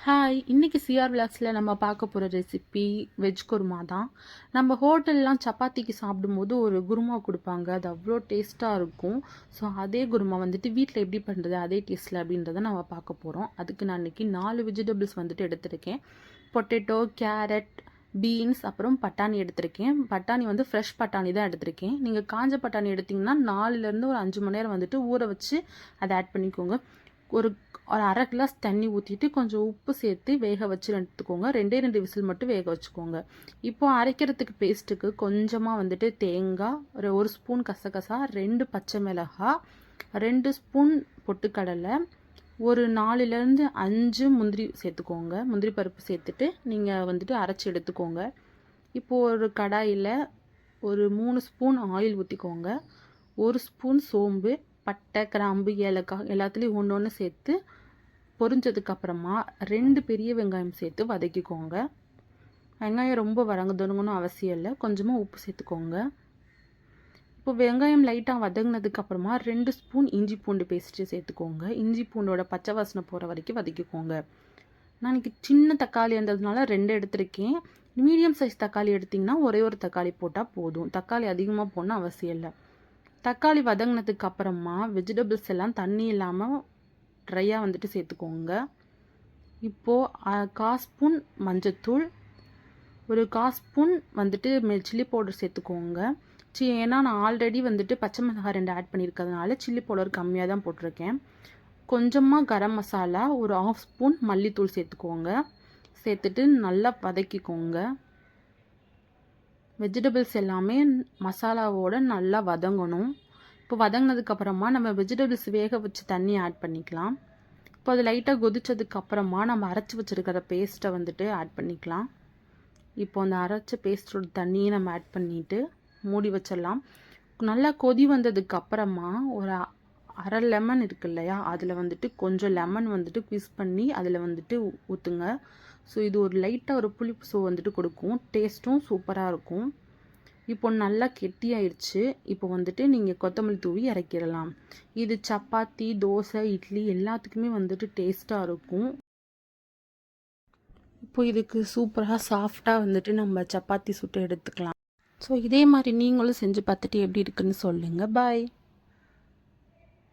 Hi, இன்றைக்கி CR விலாக்ஸில் நம்ம பார்க்க போகிற ரெசிபி வெஜ் குருமா தான். நம்ம ஹோட்டல்லாம் சப்பாத்திக்கு சாப்பிடும்போது ஒரு குருமா கொடுப்பாங்க, அது அவ்வளோ டேஸ்ட்டாக இருக்கும். ஸோ அதே குருமா வந்துட்டு வீட்டில் எப்படி பண்ணுறது அதே டேஸ்ட்டில் அப்படின்றத நம்ம பார்க்க போகிறோம். அதுக்கு நான் இன்றைக்கி 4 வெஜிடபிள்ஸ் வந்துட்டு எடுத்திருக்கேன். பொட்டேட்டோ, கேரட், பீன்ஸ், அப்புறம் பட்டாணி எடுத்திருக்கேன். பட்டாணி வந்து ஃப்ரெஷ் பட்டாணி தான் எடுத்திருக்கேன். நீங்கள் காஞ்ச பட்டாணி எடுத்திங்கன்னா 4லேருந்து ஒரு 5 மணி நேரம் வந்துட்டு ஊற வச்சு அதை ஆட் பண்ணிக்கோங்க. ஒரு 1/2 கிளாஸ் தண்ணி ஊற்றிட்டு கொஞ்சம் உப்பு சேர்த்து வேக வச்சு எடுத்துக்கோங்க. 2 விசில் மட்டும் வேக வச்சுக்கோங்க. இப்போது அரைக்கிறதுக்கு பேஸ்ட்டுக்கு கொஞ்சமாக வந்துட்டு தேங்காய், ஒரு ஸ்பூன் கசகசா, 2 பச்சை மிளகாய், 2 ஸ்பூன் பொட்டுக்கடலை, ஒரு 4லேருந்து 5 முந்திரி சேர்த்துக்கோங்க. முந்திரி பருப்பு சேர்த்துட்டு நீங்கள் வந்துட்டு அரைச்சி எடுத்துக்கோங்க. இப்போது ஒரு கடாயில் ஒரு 3 ஸ்பூன் ஆயில் ஊற்றிக்கோங்க. 1 ஸ்பூன் சோம்பு, பட்டை, கிராம்பு, ஏலக்காய் எல்லாத்துலேயும் ஒன்று ஒன்று சேர்த்து பொரிஞ்சதுக்கப்புறமா 2 பெரிய வெங்காயம் சேர்த்து வதக்கிக்கோங்க. வெங்காயம் ரொம்ப வதங்கணும்னு அவசியம் இல்லை, கொஞ்சமாக உப்பு சேர்த்துக்கோங்க. இப்போ வெங்காயம் லைட்டாக வதங்கினதுக்கப்புறமா 2 ஸ்பூன் இஞ்சி பூண்டு பேஸ்ட்டு சேர்த்துக்கோங்க. இஞ்சி பூண்டோட பச்சை வாசனை போகிற வரைக்கும் வதக்கிக்கோங்க. நான் இன்றைக்கி சின்ன தக்காளி இருந்ததுனால 2 எடுத்திருக்கேன். மீடியம் சைஸ் தக்காளி எடுத்திங்கன்னா ஒரே ஒரு தக்காளி போட்டால் போதும். தக்காளி அதிகமாக போடணும் அவசியம் இல்லை. தக்காளி வதங்கினதுக்கு அப்புறமா வெஜிடபிள்ஸ் எல்லாம் தண்ணி இல்லாமல் ட்ரையாக வந்துட்டு சேர்த்துக்கோங்க. இப்போது 1/4 ஸ்பூன் மஞ்சத்தூள், ஒரு 1/4 ஸ்பூன் வந்துட்டு சில்லி பவுடர் சேர்த்துக்கோங்க. ஏன்னா நான் ஆல்ரெடி வந்துட்டு பச்சை மிளகாய் 2 ஆட் பண்ணியிருக்கிறதுனால சில்லி பவுடர் கம்மியாக தான் போட்டிருக்கேன். கொஞ்சமாக கரம் மசாலா, ஒரு 1/2 ஸ்பூன் மல்லித்தூள் சேர்த்துக்கோங்க. சேர்த்துட்டு நல்லா வதக்கிக்கோங்க. வெஜிடபிள்ஸ் எல்லாமே மசாலாவோடு நல்லா வதங்கணும். இப்போ வதங்கினதுக்கப்புறமா நம்ம வெஜிடபிள்ஸ் வேக வச்சு தண்ணி ஆட் பண்ணிக்கலாம். இப்போ அது லைட்டாக கொதிச்சதுக்கப்புறமா நம்ம அரைச்சி வச்சுருக்கிற பேஸ்ட்டை வந்துட்டு ஆட் பண்ணிக்கலாம். இப்போ அந்த அரைச்ச பேஸ்ட்டோட தண்ணியை நம்ம ஆட் பண்ணிவிட்டு மூடி வச்சிடலாம். நல்லா கொதி வந்ததுக்கப்புறமா ஒரு 1/2 லெமன் இருக்கு இல்லையா, அதில் வந்துட்டு கொஞ்சம் லெமன் வந்துட்டு குவிஸ் பண்ணி அதில் வந்துட்டு ஊற்றுங்க. ஸோ இது ஒரு லைட்டாக ஒரு புளிப்பு சுவை வந்துட்டு கொடுக்கும், டேஸ்ட்டும் சூப்பராக இருக்கும். இப்போ நல்லா கெட்டியாயிடுச்சு. இப்போ வந்துட்டு நீங்கள் கொத்தமல்லி தூவி இறக்கிடலாம். இது சப்பாத்தி, தோசை, இட்லி எல்லாத்துக்குமே வந்துட்டு டேஸ்ட்டாக இருக்கும். இப்போ இதுக்கு சூப்பராக சாஃப்டாக வந்துட்டு நம்ம சப்பாத்தி சுட்டு எடுத்துக்கலாம். ஸோ இதே மாதிரி நீங்களும் செஞ்சு பார்த்துட்டு எப்படி இருக்குன்னு சொல்லுங்கள். பாய்.